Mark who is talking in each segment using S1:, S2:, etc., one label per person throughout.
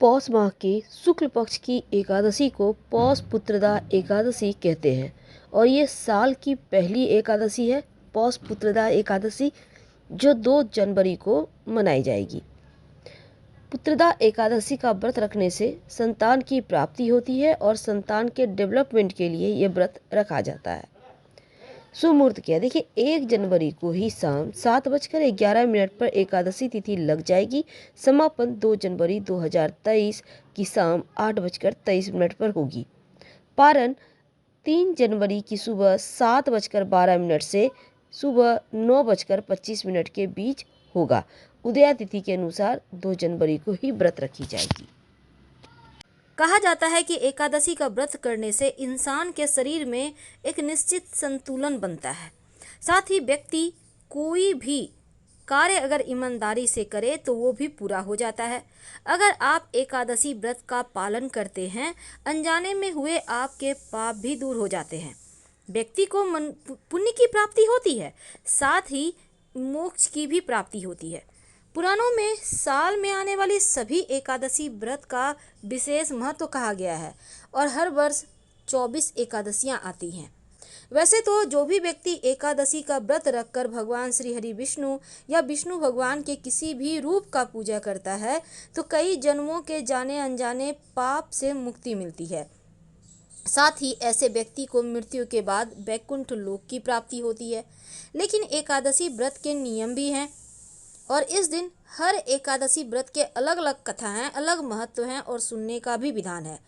S1: पौष माह के शुक्ल पक्ष की एकादशी को पौष पुत्रदा एकादशी कहते हैं और ये साल की पहली एकादशी है। पौष पुत्रदा एकादशी जो 2 जनवरी को मनाई जाएगी। पुत्रदा एकादशी का व्रत रखने से संतान की प्राप्ति होती है और संतान के डेवलपमेंट के लिए ये व्रत रखा जाता है। शुभ मुहूर्त क्या देखिए, 1 जनवरी को ही शाम 7:11 पर एकादशी तिथि लग जाएगी। समापन 2 जनवरी 2023 की शाम 8:23 पर होगी। पारण 3 जनवरी की सुबह 7:12 से सुबह 9:25 के बीच होगा। उदया तिथि के अनुसार 2 जनवरी को ही व्रत रखी जाएगी।
S2: कहा जाता है कि एकादशी का व्रत करने से इंसान के शरीर में एक निश्चित संतुलन बनता है। साथ ही व्यक्ति कोई भी कार्य अगर ईमानदारी से करे तो वो भी पूरा हो जाता है। अगर आप एकादशी व्रत का पालन करते हैं, अनजाने में हुए आपके पाप भी दूर हो जाते हैं। व्यक्ति को पुण्य की प्राप्ति होती है, साथ ही मोक्ष की भी प्राप्ति होती है। पुराणों में साल में आने वाली सभी एकादशी व्रत का विशेष महत्व कहा गया है और हर वर्ष 24 एकादशियां आती हैं। वैसे तो जो भी व्यक्ति एकादशी का व्रत रखकर भगवान श्री हरि विष्णु या विष्णु भगवान के किसी भी रूप का पूजा करता है तो कई जन्मों के जाने अनजाने पाप से मुक्ति मिलती है। साथ ही ऐसे व्यक्ति को मृत्यु के बाद वैकुंठ लोक की प्राप्ति होती है। लेकिन एकादशी व्रत के नियम भी हैं और इस दिन हर एकादशी व्रत के अलग अलग कथा हैं, अलग महत्व हैं और सुनने का भी विधान है।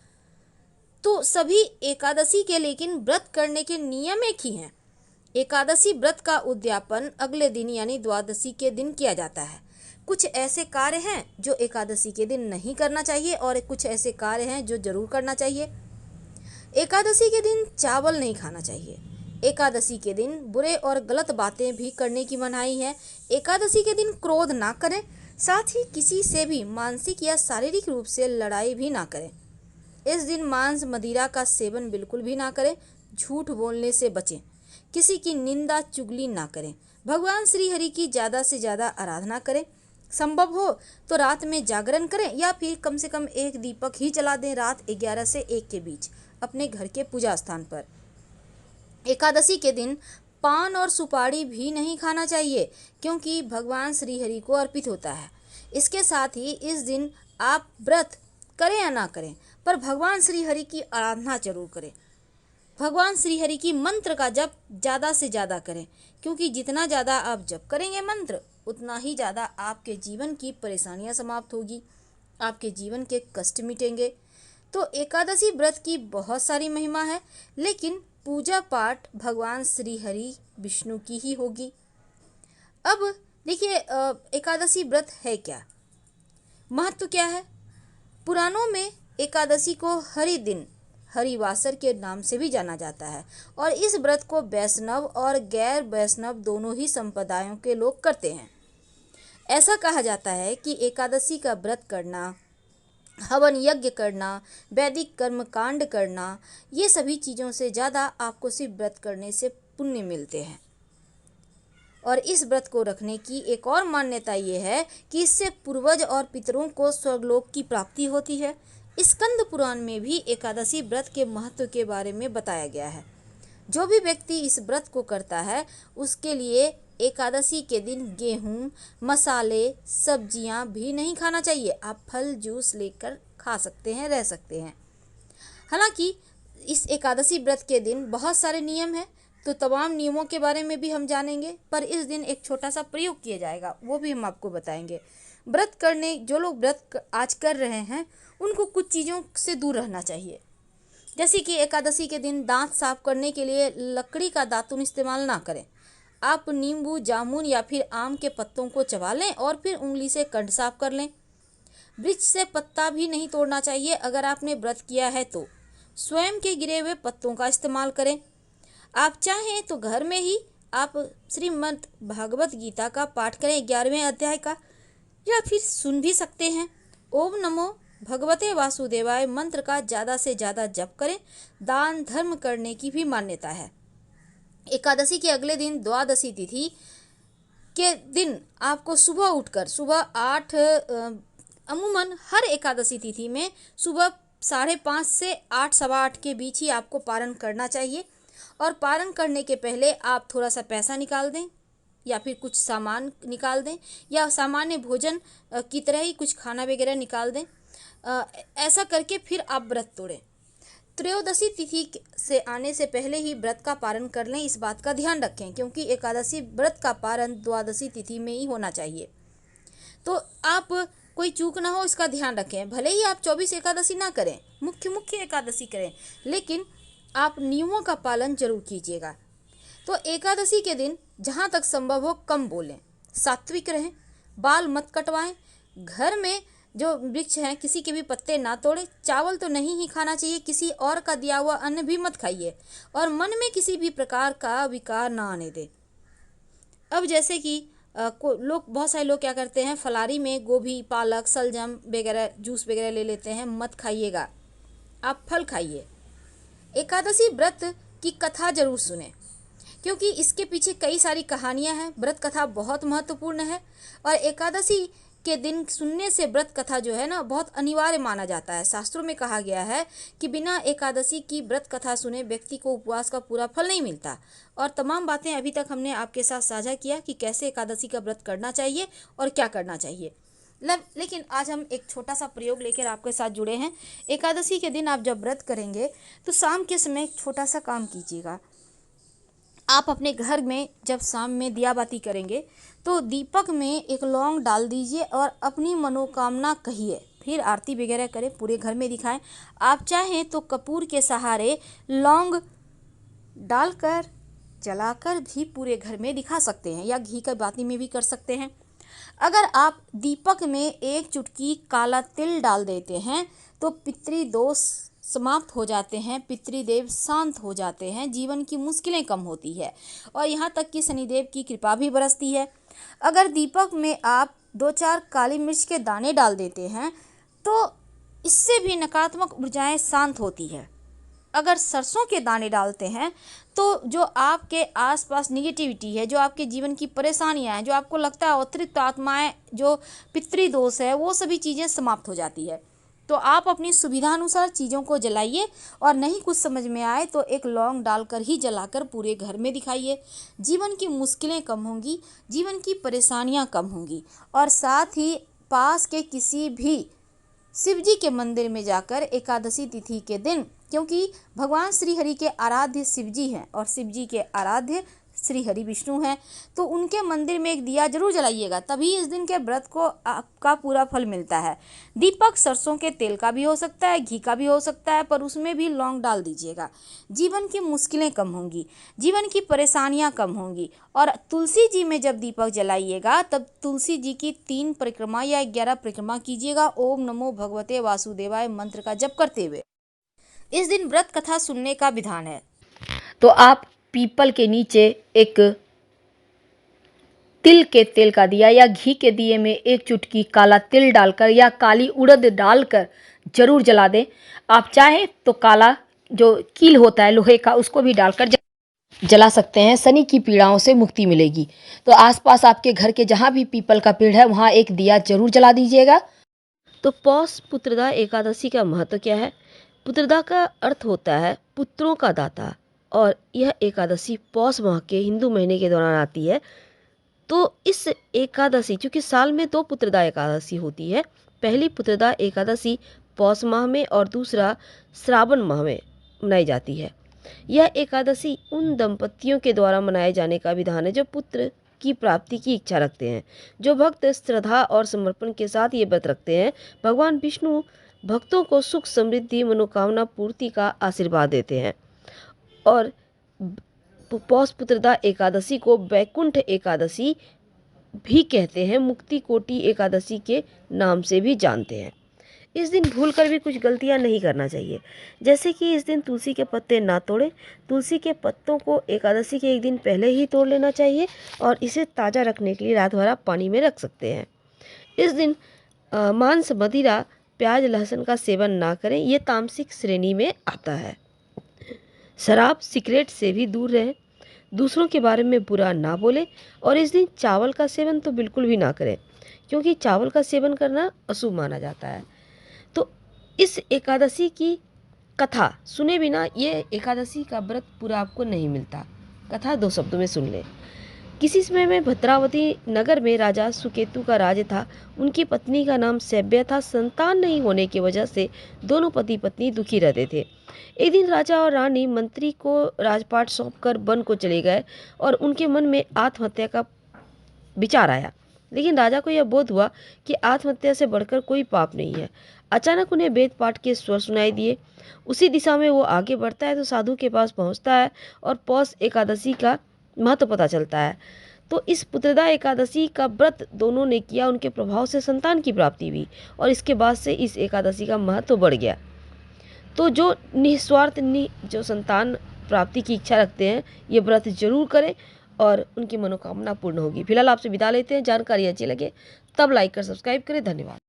S2: तो सभी एकादशी के लेकिन व्रत करने के नियम एक ही हैं। एकादशी व्रत का उद्यापन अगले दिन यानी द्वादशी के दिन किया जाता है। कुछ ऐसे कार्य हैं जो एकादशी के दिन नहीं करना चाहिए और कुछ ऐसे कार्य हैं जो जरूर करना चाहिए। एकादशी के दिन चावल नहीं खाना चाहिए। एकादशी के दिन बुरे और गलत बातें भी करने की मनाही है। एकादशी के दिन क्रोध ना करें, साथ ही किसी से भी मानसिक या शारीरिक रूप से लड़ाई भी ना करें। इस दिन मांस मदिरा का सेवन बिल्कुल भी ना करें। झूठ बोलने से बचें। किसी की निंदा चुगली ना करें। भगवान श्री हरि की ज़्यादा से ज़्यादा आराधना करें। संभव हो तो रात में जागरण करें या फिर कम से कम एक दीपक ही जला दें रात 11 से 1 के बीच अपने घर के पूजा स्थान पर। एकादशी के दिन पान और सुपारी भी नहीं खाना चाहिए क्योंकि भगवान श्री हरि को अर्पित होता है। इसके साथ ही इस दिन आप व्रत करें या ना करें पर भगवान श्री हरि की आराधना जरूर करें। भगवान श्री हरि की मंत्र का जप ज़्यादा से ज़्यादा करें क्योंकि जितना ज़्यादा आप जप करेंगे मंत्र उतना ही ज़्यादा आपके जीवन की परेशानियां समाप्त होगी, आपके जीवन के कष्ट मिटेंगे। तो एकादशी व्रत की बहुत सारी महिमा है, लेकिन पूजा पाठ भगवान श्री हरि विष्णु की ही होगी। अब देखिए एकादशी व्रत है क्या, महत्व क्या है। पुराणों में एकादशी को हरि दिन हरिवासर के नाम से भी जाना जाता है और इस व्रत को वैष्णव और गैर वैष्णव दोनों ही संप्रदायों के लोग करते हैं। ऐसा कहा जाता है कि एकादशी का व्रत करना, हवन यज्ञ करना, वैदिक कर्म कांड करना, ये सभी चीज़ों से ज़्यादा आपको सिर्फ व्रत करने से पुण्य मिलते हैं। और इस व्रत को रखने की एक और मान्यता ये है कि इससे पूर्वज और पितरों को स्वर्गलोक की प्राप्ति होती है। स्कंद पुराण में भी एकादशी व्रत के महत्व के बारे में बताया गया है। जो भी व्यक्ति इस व्रत को करता है उसके लिए एकादशी के दिन गेहूं, मसाले, सब्जियां भी नहीं खाना चाहिए। आप फल जूस लेकर खा सकते हैं, रह सकते हैं। हालांकि इस एकादशी व्रत के दिन बहुत सारे नियम हैं, तो तमाम नियमों के बारे में भी हम जानेंगे, पर इस दिन एक छोटा सा प्रयोग किया जाएगा वो भी हम आपको बताएंगे। व्रत करने जो लोग व्रत आज कर रहे हैं उनको कुछ चीज़ों से दूर रहना चाहिए। जैसे कि एकादशी के दिन दांत साफ करने के लिए लकड़ी का दातुन इस्तेमाल ना करें। आप नींबू, जामुन या फिर आम के पत्तों को चबा लें और फिर उंगली से कंठ साफ कर लें। वृक्ष से पत्ता भी नहीं तोड़ना चाहिए। अगर आपने व्रत किया है तो स्वयं के गिरे हुए पत्तों का इस्तेमाल करें। आप चाहें तो घर में ही आप श्रीमद् भागवत गीता का पाठ करें 11वें अध्याय का, या फिर सुन भी सकते हैं। ओम नमो भगवते वासुदेवाय मंत्र का ज़्यादा से ज़्यादा जप करें। दान धर्म करने की भी मान्यता है। एकादशी के अगले दिन द्वादशी तिथि के दिन आपको सुबह उठकर सुबह 8 अमूमन हर एकादशी तिथि में सुबह 5:30 से 8, सवा 8 के बीच ही आपको पारण करना चाहिए। और पारण करने के पहले आप थोड़ा सा पैसा निकाल दें या फिर कुछ सामान निकाल दें या सामान्य भोजन की तरह ही कुछ खाना वगैरह निकाल दें। ऐसा करके फिर आप व्रत तोड़ें। त्रयोदशी तिथि से आने से पहले ही व्रत का पारण कर लें, इस बात का ध्यान रखें, क्योंकि एकादशी व्रत का पारण द्वादशी तिथि में ही होना चाहिए। तो आप कोई चूक ना हो, इसका ध्यान रखें। भले ही आप 24 एकादशी ना करें, मुख्य एकादशी करें, लेकिन आप नियमों का पालन जरूर कीजिएगा। तो एकादशी के दिन जहाँ तक संभव हो कम बोलें, सात्विक रहें, बाल मत कटवाएं, घर में जो वृक्ष हैं किसी के भी पत्ते ना तोड़ें, चावल तो नहीं ही खाना चाहिए, किसी और का दिया हुआ अन्न भी मत खाइए, और मन में किसी भी प्रकार का विकार ना आने दें। अब जैसे कि बहुत सारे लोग क्या करते हैं, फलारी में गोभी, पालक, सलजम वगैरह जूस वगैरह ले लेते हैं। मत खाइएगा, आप फल खाइए। एकादशी व्रत की कथा जरूर सुने, क्योंकि इसके पीछे कई सारी कहानियां हैं। व्रत कथा बहुत महत्वपूर्ण है और एकादशी के दिन सुनने से व्रत कथा जो है ना बहुत अनिवार्य माना जाता है। शास्त्रों में कहा गया है कि बिना एकादशी की व्रत कथा सुने व्यक्ति को उपवास का पूरा फल नहीं मिलता। और तमाम बातें अभी तक हमने आपके साथ साझा किया कि कैसे एकादशी का व्रत करना चाहिए और क्या करना चाहिए। लेकिन आज हम एक छोटा सा प्रयोग लेकर आपके साथ जुड़े हैं। एकादशी के दिन आप जब व्रत करेंगे तो शाम के समय एक छोटा सा काम कीजिएगा। आप अपने घर में जब शाम में दिया बाती करेंगे तो दीपक में एक लौंग डाल दीजिए और अपनी मनोकामना कहिए, फिर आरती वगैरह करें, पूरे घर में दिखाएं। आप चाहें तो कपूर के सहारे लौंग डालकर जलाकर भी पूरे घर में दिखा सकते हैं, या घी का बाती में भी कर सकते हैं। अगर आप दीपक में एक चुटकी काला तिल डाल देते हैं तो पितृदोष समाप्त हो जाते हैं, पितृदेव शांत हो जाते हैं, जीवन की मुश्किलें कम होती है और यहाँ तक कि शनिदेव की कृपा भी बरसती है। अगर दीपक में आप 2-4 काली मिर्च के दाने डाल देते हैं तो इससे भी नकारात्मक ऊर्जाएं शांत होती है। अगर सरसों के दाने डालते हैं तो जो आपके आसपास निगेटिविटी है, जो आपके जीवन की परेशानियां हैं, जो आपको लगता है अतिरिक्त आत्माएं, जो पितृदोष है, वो सभी चीज़ें समाप्त हो जाती है। तो आप अपनी सुविधानुसार चीज़ों को जलाइए और नहीं कुछ समझ में आए तो एक लौंग डालकर ही जलाकर पूरे घर में दिखाइए। जीवन की मुश्किलें कम होंगी, जीवन की परेशानियां कम होंगी। और साथ ही पास के किसी भी शिव जी के मंदिर में जाकर एकादशी तिथि के दिन, क्योंकि भगवान श्री हरि के आराध्य शिव जी हैं और शिव जी के आराध्य श्री हरि विष्णु हैं, तो उनके मंदिर में एक दिया जरूर जलाइएगा, तभी इस दिन के व्रत को आपका पूरा फल मिलता है। दीपक सरसों के तेल का भी हो सकता है, घी का भी हो सकता है, पर उसमें भी लौंग डाल दीजिएगा। जीवन की मुश्किलें कम होंगी, जीवन की परेशानियां कम होंगी। और तुलसी जी में जब दीपक जलाइएगा तब तुलसी जी की 3 परिक्रमा या 11 परिक्रमा कीजिएगा, ओम नमो भगवते वासुदेवाय मंत्र का जप करते हुए। इस दिन व्रत कथा सुनने का विधान है।
S1: तो आप पीपल के नीचे एक तिल के तेल का दिया या घी के दिए में एक चुटकी काला तिल डालकर या काली उड़द डालकर जरूर जला दें। आप चाहें तो काला जो कील होता है लोहे का, उसको भी डालकर जला सकते हैं। शनि की पीड़ाओं से मुक्ति मिलेगी। तो आसपास आपके घर के जहाँ भी पीपल का पेड़ है वहाँ एक दिया जरूर जला दीजिएगा। तो पौष पुत्रदा एकादशी का महत्व क्या है? पुत्रदा का अर्थ होता है पुत्रों का दाता, और यह एकादशी पौष माह के हिंदू महीने के दौरान आती है। तो इस एकादशी, चूँकि साल में 2 पुत्रदा एकादशी होती है, पहली पुत्रदा एकादशी पौष माह में और दूसरा श्रावण माह में मनाई जाती है। यह एकादशी उन दंपतियों के द्वारा मनाए जाने का विधान है जो पुत्र की प्राप्ति की इच्छा रखते हैं। जो भक्त श्रद्धा और समर्पण के साथ ये व्रत रखते हैं, भगवान विष्णु भक्तों को सुख, समृद्धि, मनोकामना पूर्ति का आशीर्वाद देते हैं। और पौष पुत्रदा एकादशी को वैकुंठ एकादशी भी कहते हैं, मुक्ति कोटि एकादशी के नाम से भी जानते हैं। इस दिन भूलकर भी कुछ गलतियां नहीं करना चाहिए, जैसे कि इस दिन तुलसी के पत्ते ना तोड़ें। तुलसी के पत्तों को एकादशी के एक दिन पहले ही तोड़ लेना चाहिए और इसे ताज़ा रखने के लिए रात भर आप पानी में रख सकते हैं। इस दिन मांस, मदिरा, प्याज, लहसुन का सेवन ना करें, ये तामसिक श्रेणी में आता है। शराब, सिगरेट से भी दूर रहें, दूसरों के बारे में बुरा ना बोलें और इस दिन चावल का सेवन तो बिल्कुल भी ना करें, क्योंकि चावल का सेवन करना अशुभ माना जाता है। तो इस एकादशी की कथा सुने बिना ये एकादशी का व्रत पूरा आपको नहीं मिलता। कथा 2 शब्दों में सुन लें। किसी समय में भद्रावती नगर में राजा सुकेतु का राज्य था। उनकी पत्नी का नाम सैव्या था। संतान नहीं होने की वजह से दोनों पति पत्नी दुखी रहते थे। एक दिन राजा और रानी मंत्री को राजपाट सौंपकर वन को चले गए और उनके मन में आत्महत्या का विचार आया। लेकिन राजा को यह बोध हुआ कि आत्महत्या से बढ़कर कोई पाप नहीं है। अचानक उन्हें वेद पाठ के स्वर सुनाई दिए। उसी दिशा में वो आगे बढ़ता है तो साधु के पास पहुंचता है और पौष एकादशी का महत्व पता चलता है। तो इस पुत्रदा एकादशी का व्रत दोनों ने किया। उनके प्रभाव से संतान की प्राप्ति हुई और इसके बाद से इस एकादशी का महत्व बढ़ गया। तो जो निस्वार्थ जो संतान प्राप्ति की इच्छा रखते हैं ये व्रत जरूर करें और उनकी मनोकामना पूर्ण होगी। फिलहाल आपसे विदा लेते हैं। जानकारी अच्छी लगे तब लाइक कर सब्सक्राइब करें। धन्यवाद।